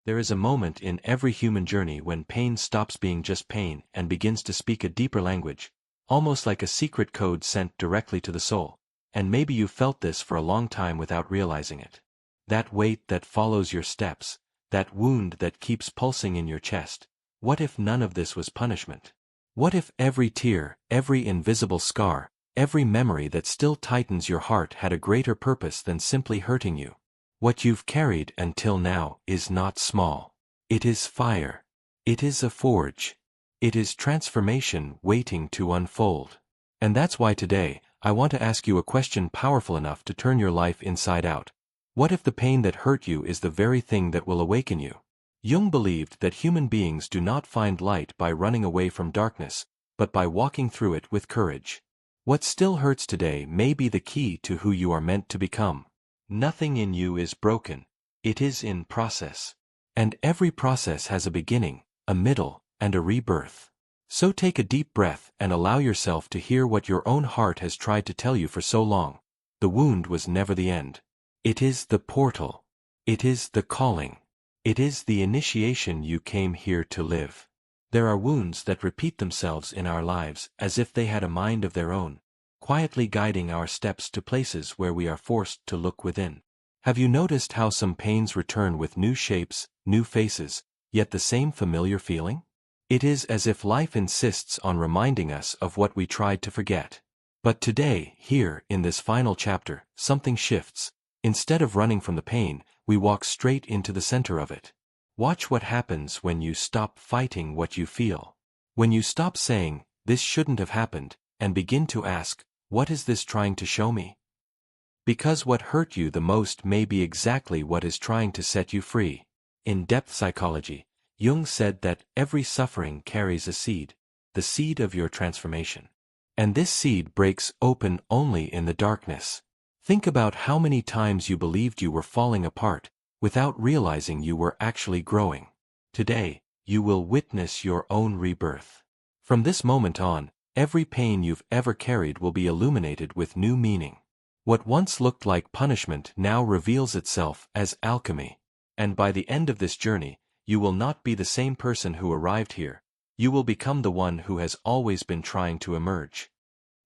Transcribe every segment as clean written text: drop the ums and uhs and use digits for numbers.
There is a moment in every human journey when pain stops being just pain and begins to speak a deeper language, almost like a secret code sent directly to the soul. And maybe you felt this for a long time without realizing it. That weight that follows your steps, that wound that keeps pulsing in your chest. What if none of this was punishment? What if every tear, every invisible scar, every memory that still tightens your heart had a greater purpose than simply hurting you? What you've carried until now is not small. It is fire. It is a forge. It is transformation waiting to unfold. And that's why today, I want to ask you a question powerful enough to turn your life inside out. What if the pain that hurt you is the very thing that will awaken you? Jung believed that human beings do not find light by running away from darkness, but by walking through it with courage. What still hurts today may be the key to who you are meant to become. Nothing in you is broken. It is in process. And every process has a beginning, a middle, and a rebirth. So take a deep breath and allow yourself to hear what your own heart has tried to tell you for so long. The wound was never the end. It is the portal. It is the calling. It is the initiation you came here to live. There are wounds that repeat themselves in our lives as if they had a mind of their own, quietly guiding our steps to places where we are forced to look within. Have you noticed how some pains return with new shapes, new faces, yet the same familiar feeling? It is as if life insists on reminding us of what we tried to forget. But today, here, in this final chapter, something shifts. Instead of running from the pain, we walk straight into the center of it. Watch what happens when you stop fighting what you feel. When you stop saying, "This shouldn't have happened," and begin to ask, "What is this trying to show me?" Because what hurt you the most may be exactly what is trying to set you free. In depth psychology, Jung said that every suffering carries a seed, the seed of your transformation. And this seed breaks open only in the darkness. Think about how many times you believed you were falling apart, without realizing you were actually growing. Today, you will witness your own rebirth. From this moment on, every pain you've ever carried will be illuminated with new meaning. What once looked like punishment now reveals itself as alchemy. And by the end of this journey, you will not be the same person who arrived here. You will become the one who has always been trying to emerge.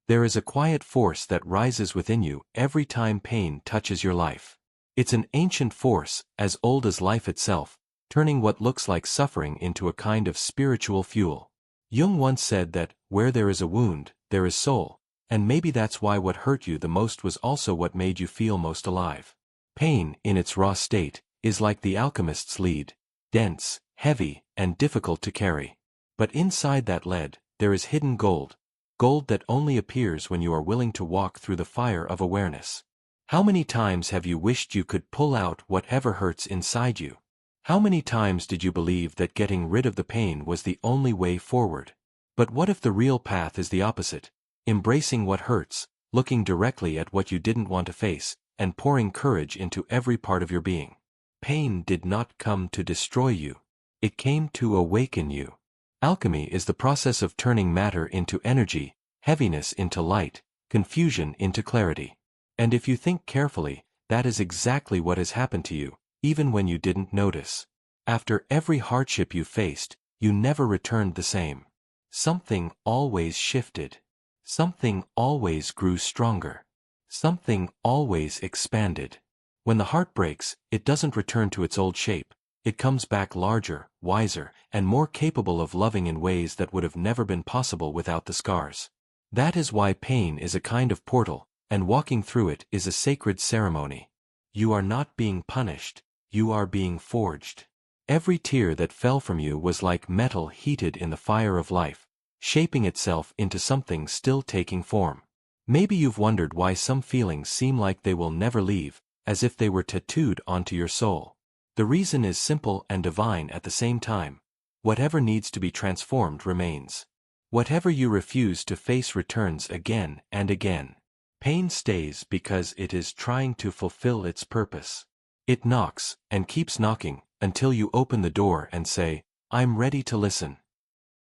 There is a quiet force that rises within you every time pain touches your life. It's an ancient force, as old as life itself, turning what looks like suffering into a kind of spiritual fuel. Jung once said that, where there is a wound, there is soul, and maybe that's why what hurt you the most was also what made you feel most alive. Pain, in its raw state, is like the alchemist's lead, dense, heavy, and difficult to carry. But inside that lead, there is hidden gold. Gold that only appears when you are willing to walk through the fire of awareness. How many times have you wished you could pull out whatever hurts inside you? How many times did you believe that getting rid of the pain was the only way forward? But what if the real path is the opposite? Embracing what hurts, looking directly at what you didn't want to face, and pouring courage into every part of your being. Pain did not come to destroy you. It came to awaken you. Alchemy is the process of turning matter into energy, heaviness into light, confusion into clarity. And if you think carefully, that is exactly what has happened to you, even when you didn't notice. After every hardship you faced, you never returned the same. Something always shifted. Something always grew stronger. Something always expanded. When the heart breaks, it doesn't return to its old shape. It comes back larger, wiser, and more capable of loving in ways that would have never been possible without the scars. That is why pain is a kind of portal, and walking through it is a sacred ceremony. You are not being punished, you are being forged. Every tear that fell from you was like metal heated in the fire of life, shaping itself into something still taking form. Maybe you've wondered why some feelings seem like they will never leave, as if they were tattooed onto your soul. The reason is simple and divine at the same time. Whatever needs to be transformed remains. Whatever you refuse to face returns again and again. Pain stays because it is trying to fulfill its purpose. It knocks, and keeps knocking, until you open the door and say, "I'm ready to listen."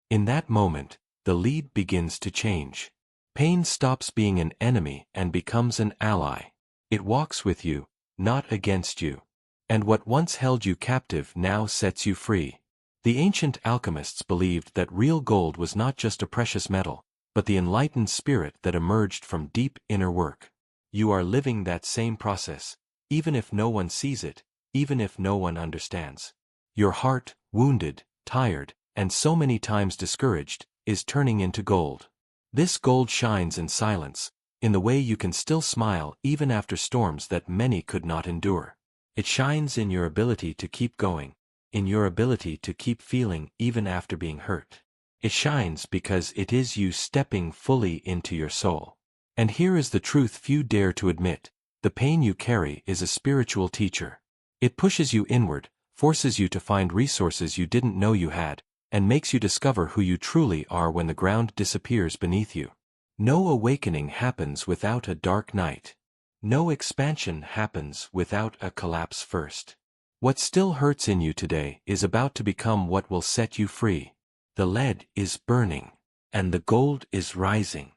In that moment, the lead begins to change. Pain stops being an enemy and becomes an ally. It walks with you, not against you. And what once held you captive now sets you free. The ancient alchemists believed that real gold was not just a precious metal, but the enlightened spirit that emerged from deep inner work. You are living that same process, even if no one sees it, even if no one understands. Your heart, wounded, tired, and so many times discouraged, is turning into gold. This gold shines in silence, in the way you can still smile even after storms that many could not endure. It shines in your ability to keep going, in your ability to keep feeling even after being hurt. It shines because it is you stepping fully into your soul. And here is the truth few dare to admit: the pain you carry is a spiritual teacher. It pushes you inward, forces you to find resources you didn't know you had, and makes you discover who you truly are when the ground disappears beneath you. No awakening happens without a dark night. No expansion happens without a collapse first. What still hurts in you today is about to become what will set you free. The lead is burning, and the gold is rising.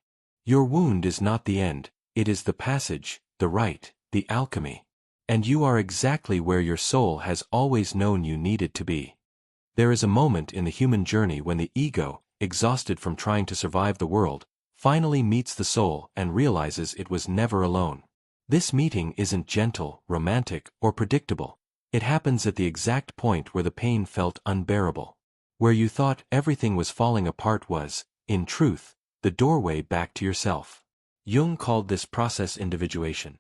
Your wound is not the end, it is the passage, the rite, the alchemy. And you are exactly where your soul has always known you needed to be. There is a moment in the human journey when the ego, exhausted from trying to survive the world, finally meets the soul and realizes it was never alone. This meeting isn't gentle, romantic, or predictable. It happens at the exact point where the pain felt unbearable. Where you thought everything was falling apart was, in truth, the doorway back to yourself. Jung called this process individuation.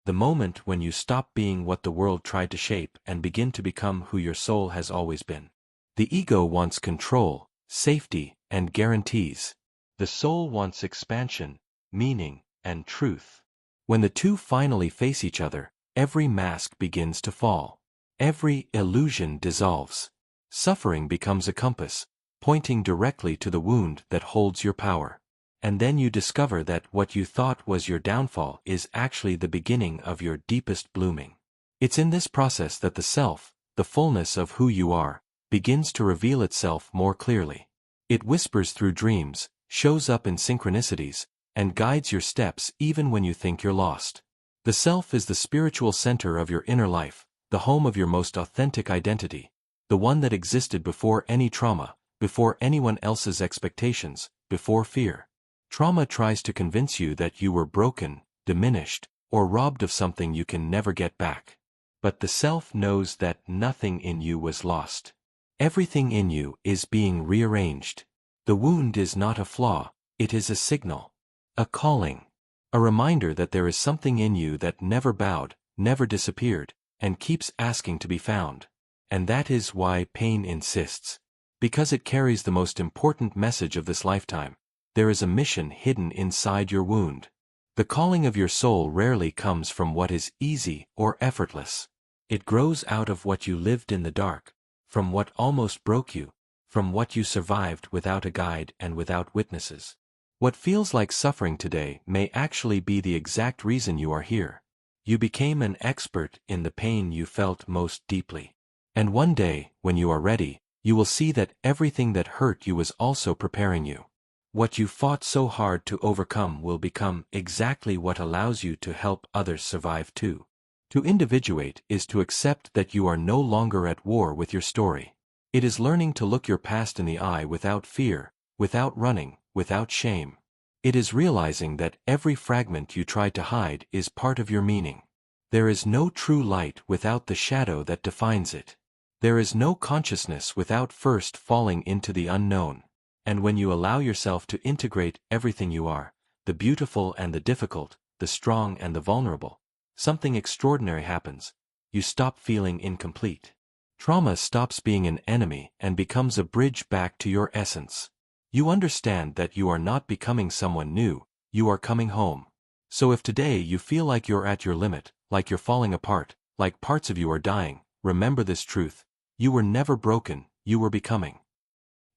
The moment when you stop being what the world tried to shape and begin to become who your soul has always been. The ego wants control, safety, and guarantees. The soul wants expansion, meaning, and truth. When the two finally face each other, every mask begins to fall. Every illusion dissolves. Suffering becomes a compass, pointing directly to the wound that holds your power. And then you discover that what you thought was your downfall is actually the beginning of your deepest blooming. It's in this process that the self, the fullness of who you are, begins to reveal itself more clearly. It whispers through dreams, shows up in synchronicities, and guides your steps even when you think you're lost. The self is the spiritual center of your inner life, the home of your most authentic identity, the one that existed before any trauma, before anyone else's expectations, before fear. Trauma tries to convince you that you were broken, diminished, or robbed of something you can never get back. But the self knows that nothing in you was lost. Everything in you is being rearranged. The wound is not a flaw, it is a signal. A calling. A reminder that there is something in you that never bowed, never disappeared, and keeps asking to be found. And that is why pain insists. Because it carries the most important message of this lifetime. There is a mission hidden inside your wound. The calling of your soul rarely comes from what is easy or effortless. It grows out of what you lived in the dark, from what almost broke you, from what you survived without a guide and without witnesses. What feels like suffering today may actually be the exact reason you are here. You became an expert in the pain you felt most deeply. And one day, when you are ready, you will see that everything that hurt you was also preparing you. What you fought so hard to overcome will become exactly what allows you to help others survive too. To individuate is to accept that you are no longer at war with your story. It is learning to look your past in the eye without fear, without running, without shame. It is realizing that every fragment you tried to hide is part of your meaning. There is no true light without the shadow that defines it. There is no consciousness without first falling into the unknown. And when you allow yourself to integrate everything you are, the beautiful and the difficult, the strong and the vulnerable, something extraordinary happens. You stop feeling incomplete. Trauma stops being an enemy and becomes a bridge back to your essence. You understand that you are not becoming someone new, you are coming home. So if today you feel like you're at your limit, like you're falling apart, like parts of you are dying, remember this truth: you were never broken, you were becoming.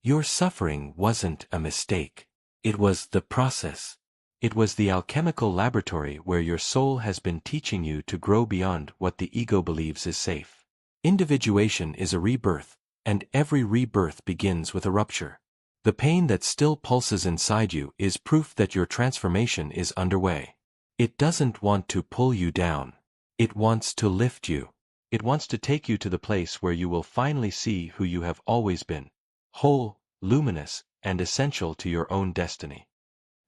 Your suffering wasn't a mistake. It was the process. It was the alchemical laboratory where your soul has been teaching you to grow beyond what the ego believes is safe. Individuation is a rebirth, and every rebirth begins with a rupture. The pain that still pulses inside you is proof that your transformation is underway. It doesn't want to pull you down. It wants to lift you. It wants to take you to the place where you will finally see who you have always been. Whole, luminous, and essential to your own destiny.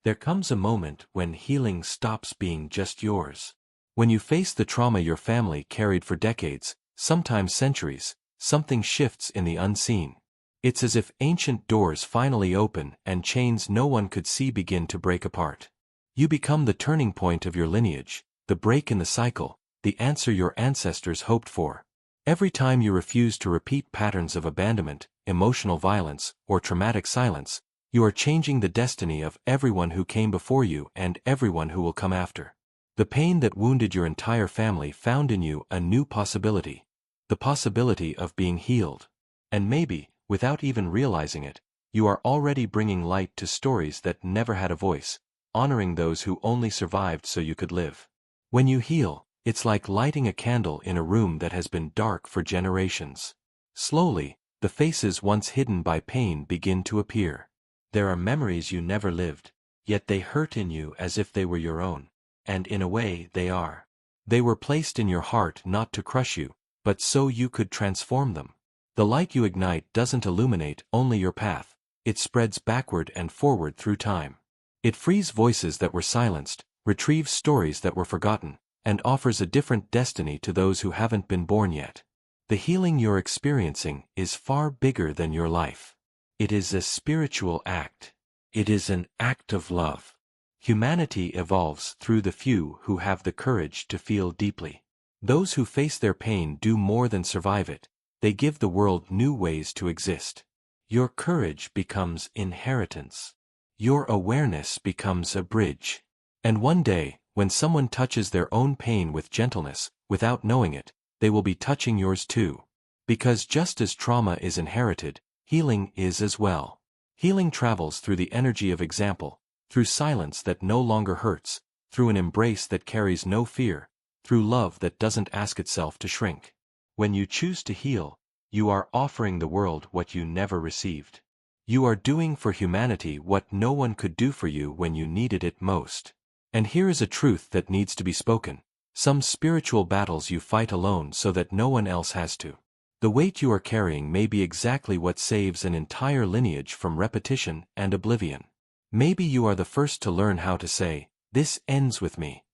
There comes a moment when healing stops being just yours. When you face the trauma your family carried for decades, sometimes centuries, something shifts in the unseen. It's as if ancient doors finally open and chains no one could see begin to break apart. You become the turning point of your lineage, the break in the cycle, the answer your ancestors hoped for. Every time you refuse to repeat patterns of abandonment, emotional violence, or traumatic silence, you are changing the destiny of everyone who came before you and everyone who will come after. The pain that wounded your entire family found in you a new possibility. The possibility of being healed. And maybe, without even realizing it, you are already bringing light to stories that never had a voice, honoring those who only survived so you could live. When you heal, it's like lighting a candle in a room that has been dark for generations. Slowly, the faces once hidden by pain begin to appear. There are memories you never lived, yet they hurt in you as if they were your own. And in a way, they are. They were placed in your heart not to crush you, but so you could transform them. The light you ignite doesn't illuminate only your path, it spreads backward and forward through time. It frees voices that were silenced, retrieves stories that were forgotten, and offers a different destiny to those who haven't been born yet. The healing you're experiencing is far bigger than your life. It is a spiritual act. It is an act of love. Humanity evolves through the few who have the courage to feel deeply. Those who face their pain do more than survive it, they give the world new ways to exist. Your courage becomes inheritance. Your awareness becomes a bridge. And one day, when someone touches their own pain with gentleness, without knowing it, they will be touching yours too. Because just as trauma is inherited, healing is as well. Healing travels through the energy of example, through silence that no longer hurts, through an embrace that carries no fear, through love that doesn't ask itself to shrink. When you choose to heal, you are offering the world what you never received. You are doing for humanity what no one could do for you when you needed it most. And here is a truth that needs to be spoken. Some spiritual battles you fight alone so that no one else has to. The weight you are carrying may be exactly what saves an entire lineage from repetition and oblivion. Maybe you are the first to learn how to say, "This ends with me."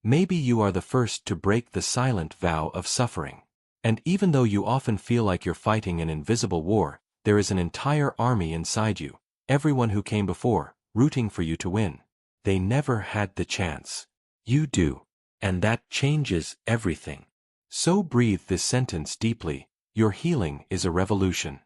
Maybe you are the first to break the silent vow of suffering. And even though you often feel like you're fighting an invisible war, there is an entire army inside you, everyone who came before, rooting for you to win. They never had the chance. You do. And that changes everything. So breathe this sentence deeply. Your healing is a revolution.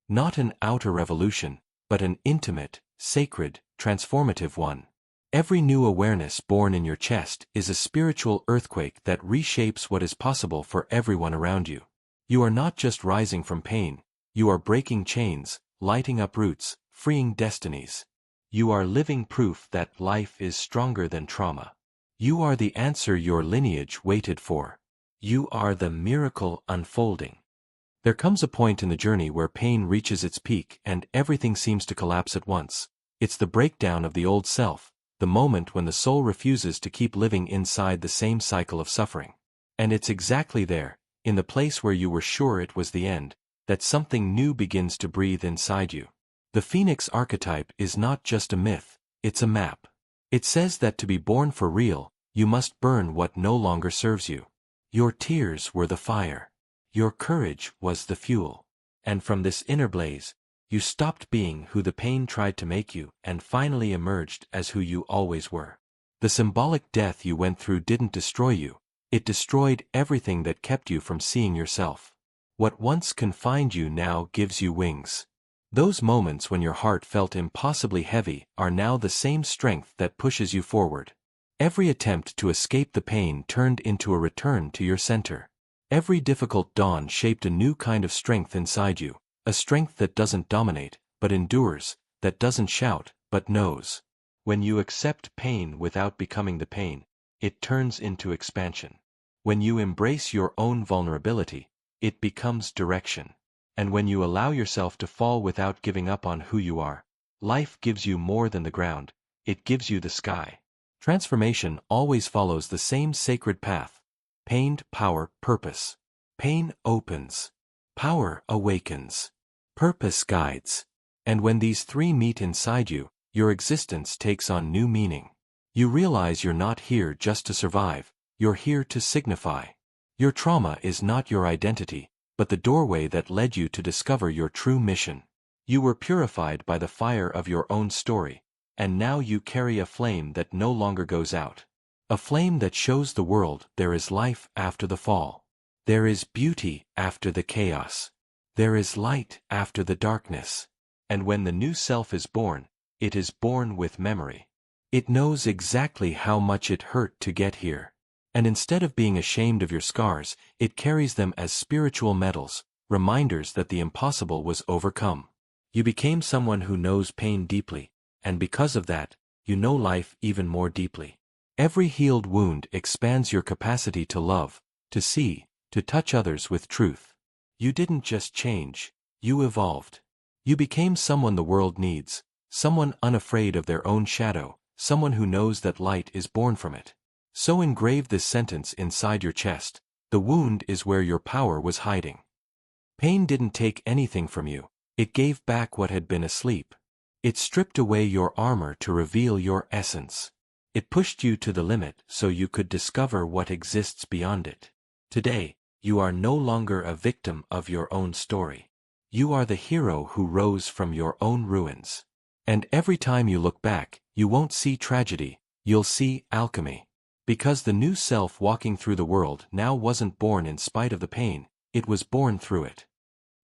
Not an outer revolution, but an intimate, sacred, transformative one. Every new awareness born in your chest is a spiritual earthquake that reshapes what is possible for everyone around you. You are not just rising from pain, you are breaking chains, lighting up roots, freeing destinies. You are living proof that life is stronger than trauma. You are the answer your lineage waited for. You are the miracle unfolding. There comes a point in the journey where pain reaches its peak and everything seems to collapse at once. It's the breakdown of the old self, the moment when the soul refuses to keep living inside the same cycle of suffering. And it's exactly there, in the place where you were sure it was the end, that something new begins to breathe inside you. The phoenix archetype is not just a myth, it's a map. It says that to be born for real, you must burn what no longer serves you. Your tears were the fire. Your courage was the fuel. And from this inner blaze, you stopped being who the pain tried to make you and finally emerged as who you always were. The symbolic death you went through didn't destroy you, it destroyed everything that kept you from seeing yourself. What once confined you now gives you wings. Those moments when your heart felt impossibly heavy are now the same strength that pushes you forward. Every attempt to escape the pain turned into a return to your center. Every difficult dawn shaped a new kind of strength inside you, a strength that doesn't dominate, but endures, that doesn't shout, but knows. When you accept pain without becoming the pain, it turns into expansion. When you embrace your own vulnerability, it becomes direction. And when you allow yourself to fall without giving up on who you are, life gives you more than the ground, it gives you the sky. Transformation always follows the same sacred path: pain, power, purpose. Pain opens. Power awakens. Purpose guides. And when these three meet inside you, your existence takes on new meaning. You realize you're not here just to survive, you're here to signify. Your trauma is not your identity, but the doorway that led you to discover your true mission. You were purified by the fire of your own story, and now you carry a flame that no longer goes out. A flame that shows the world there is life after the fall. There is beauty after the chaos. There is light after the darkness. And when the new self is born, it is born with memory. It knows exactly how much it hurt to get here. And instead of being ashamed of your scars, it carries them as spiritual medals, reminders that the impossible was overcome. You became someone who knows pain deeply, and because of that, you know life even more deeply. Every healed wound expands your capacity to love, to see, to touch others with truth. You didn't just change, you evolved. You became someone the world needs, someone unafraid of their own shadow, someone who knows that light is born from it. So engrave this sentence inside your chest: the wound is where your power was hiding. Pain didn't take anything from you, it gave back what had been asleep. It stripped away your armor to reveal your essence. It pushed you to the limit so you could discover what exists beyond it. Today, you are no longer a victim of your own story. You are the hero who rose from your own ruins. And every time you look back, you won't see tragedy, you'll see alchemy. Because the new self walking through the world now wasn't born in spite of the pain, it was born through it.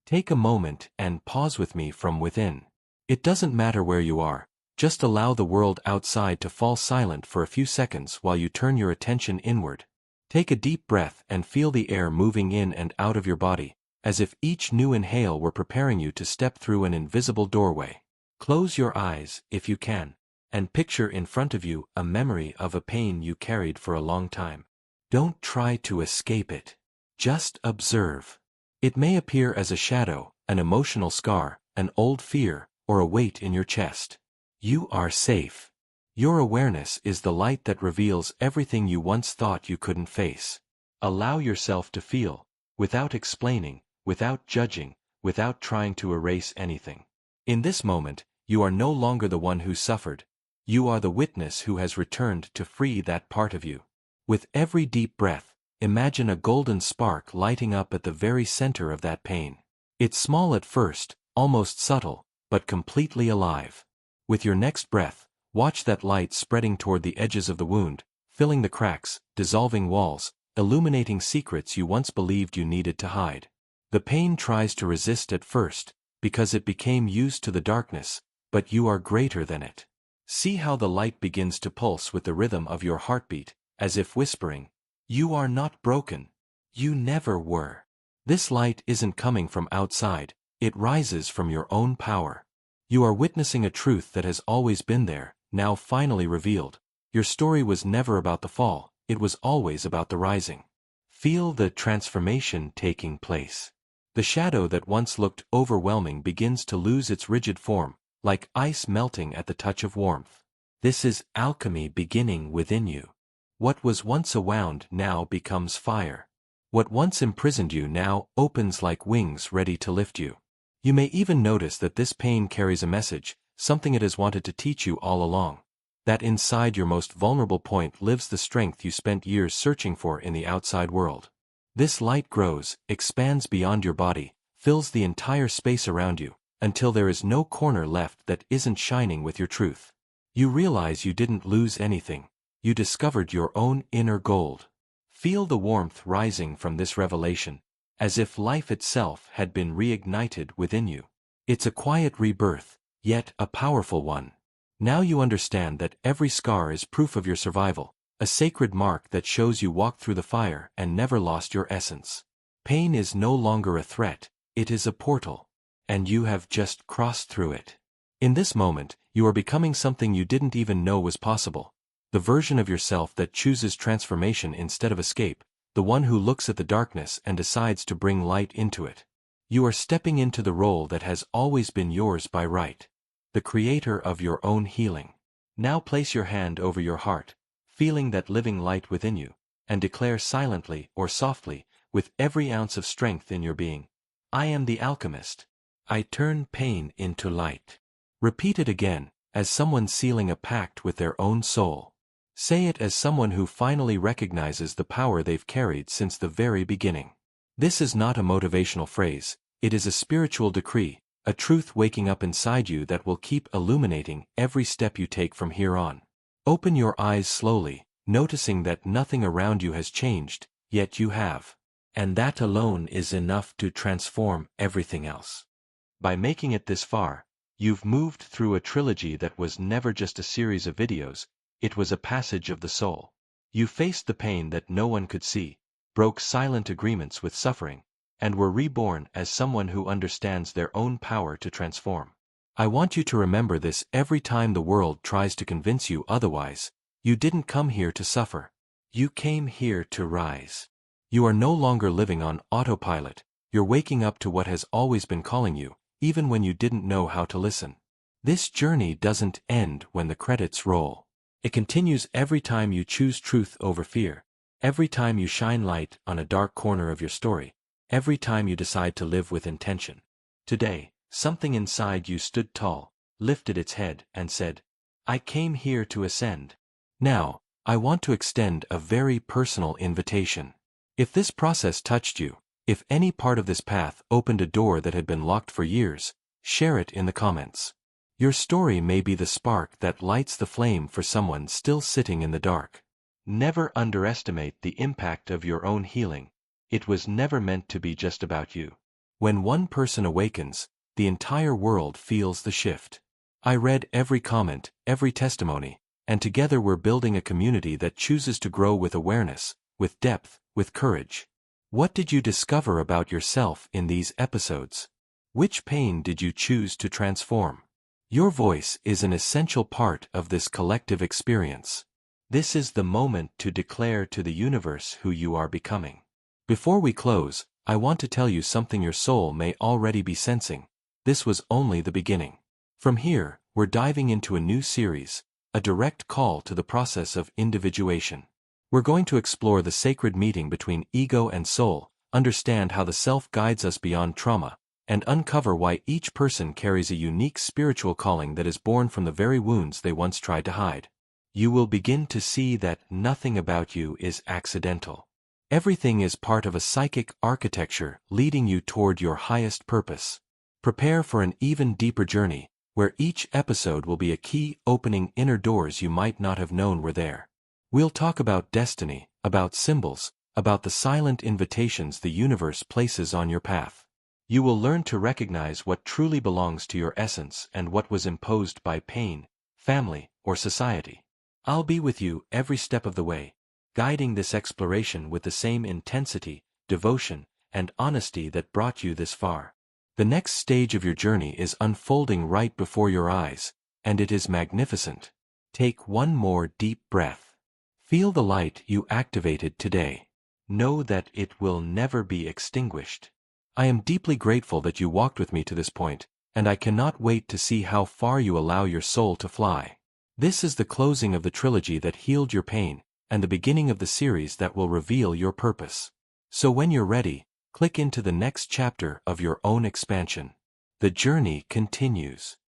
Take a moment and pause with me from within. It doesn't matter where you are, just allow the world outside to fall silent for a few seconds while you turn your attention inward. Take a deep breath and feel the air moving in and out of your body, as if each new inhale were preparing you to step through an invisible doorway. Close your eyes, if you can, and picture in front of you a memory of a pain you carried for a long time. Don't try to escape it. Just observe. It may appear as a shadow, an emotional scar, an old fear, or a weight in your chest. You are safe. Your awareness is the light that reveals everything you once thought you couldn't face. Allow yourself to feel, without explaining, without judging, without trying to erase anything. In this moment, you are no longer the one who suffered. You are the witness who has returned to free that part of you. With every deep breath, imagine a golden spark lighting up at the very center of that pain. It's small at first, almost subtle, but completely alive. With your next breath, watch that light spreading toward the edges of the wound, filling the cracks, dissolving walls, illuminating secrets you once believed you needed to hide. The pain tries to resist at first, because it became used to the darkness, but you are greater than it. See how the light begins to pulse with the rhythm of your heartbeat, as if whispering, "You are not broken. You never were." This light isn't coming from outside, it rises from your own power. You are witnessing a truth that has always been there, now finally revealed. Your story was never about the fall, it was always about the rising. Feel the transformation taking place. The shadow that once looked overwhelming begins to lose its rigid form, like ice melting at the touch of warmth. This is alchemy beginning within you. What was once a wound now becomes fire. What once imprisoned you now opens like wings ready to lift you. You may even notice that this pain carries a message, something it has wanted to teach you all along. That inside your most vulnerable point lives the strength you spent years searching for in the outside world. This light grows, expands beyond your body, fills the entire space around you, until there is no corner left that isn't shining with your truth. You realize you didn't lose anything. You discovered your own inner gold. Feel the warmth rising from this revelation, as if life itself had been reignited within you. It's a quiet rebirth, yet a powerful one. Now you understand that every scar is proof of your survival, a sacred mark that shows you walked through the fire and never lost your essence. Pain is no longer a threat, it is a portal. And you have just crossed through it. In this moment, you are becoming something you didn't even know was possible. The version of yourself that chooses transformation instead of escape, the one who looks at the darkness and decides to bring light into it. You are stepping into the role that has always been yours by right. The creator of your own healing. Now place your hand over your heart, feeling that living light within you, and declare silently or softly, with every ounce of strength in your being. I am the alchemist. I turn pain into light. Repeat it again, as someone sealing a pact with their own soul. Say it as someone who finally recognizes the power they've carried since the very beginning. This is not a motivational phrase, it is a spiritual decree, a truth waking up inside you that will keep illuminating every step you take from here on. Open your eyes slowly, noticing that nothing around you has changed, yet you have. And that alone is enough to transform everything else. By making it this far, you've moved through a trilogy that was never just a series of videos, it was a passage of the soul. You faced the pain that no one could see, broke silent agreements with suffering, and were reborn as someone who understands their own power to transform. I want you to remember this every time the world tries to convince you otherwise. You didn't come here to suffer. You came here to rise. You are no longer living on autopilot, you're waking up to what has always been calling you, even when you didn't know how to listen. This journey doesn't end when the credits roll. It continues every time you choose truth over fear, every time you shine light on a dark corner of your story, every time you decide to live with intention. Today, something inside you stood tall, lifted its head, and said, I came here to ascend. Now, I want to extend a very personal invitation. If this process touched you, if any part of this path opened a door that had been locked for years, share it in the comments. Your story may be the spark that lights the flame for someone still sitting in the dark. Never underestimate the impact of your own healing. It was never meant to be just about you. When one person awakens, the entire world feels the shift. I read every comment, every testimony, and together we're building a community that chooses to grow with awareness, with depth, with courage. What did you discover about yourself in these episodes? Which pain did you choose to transform? Your voice is an essential part of this collective experience. This is the moment to declare to the universe who you are becoming. Before we close, I want to tell you something your soul may already be sensing. This was only the beginning. From here, we're diving into a new series, a direct call to the process of individuation. We're going to explore the sacred meeting between ego and soul, understand how the self guides us beyond trauma, and uncover why each person carries a unique spiritual calling that is born from the very wounds they once tried to hide. You will begin to see that nothing about you is accidental. Everything is part of a psychic architecture leading you toward your highest purpose. Prepare for an even deeper journey, where each episode will be a key opening inner doors you might not have known were there. We'll talk about destiny, about symbols, about the silent invitations the universe places on your path. You will learn to recognize what truly belongs to your essence and what was imposed by pain, family, or society. I'll be with you every step of the way, guiding this exploration with the same intensity, devotion, and honesty that brought you this far. The next stage of your journey is unfolding right before your eyes, and it is magnificent. Take one more deep breath. Feel the light you activated today. Know that it will never be extinguished. I am deeply grateful that you walked with me to this point, and I cannot wait to see how far you allow your soul to fly. This is the closing of the trilogy that healed your pain, and the beginning of the series that will reveal your purpose. So when you're ready, click into the next chapter of your own expansion. The journey continues.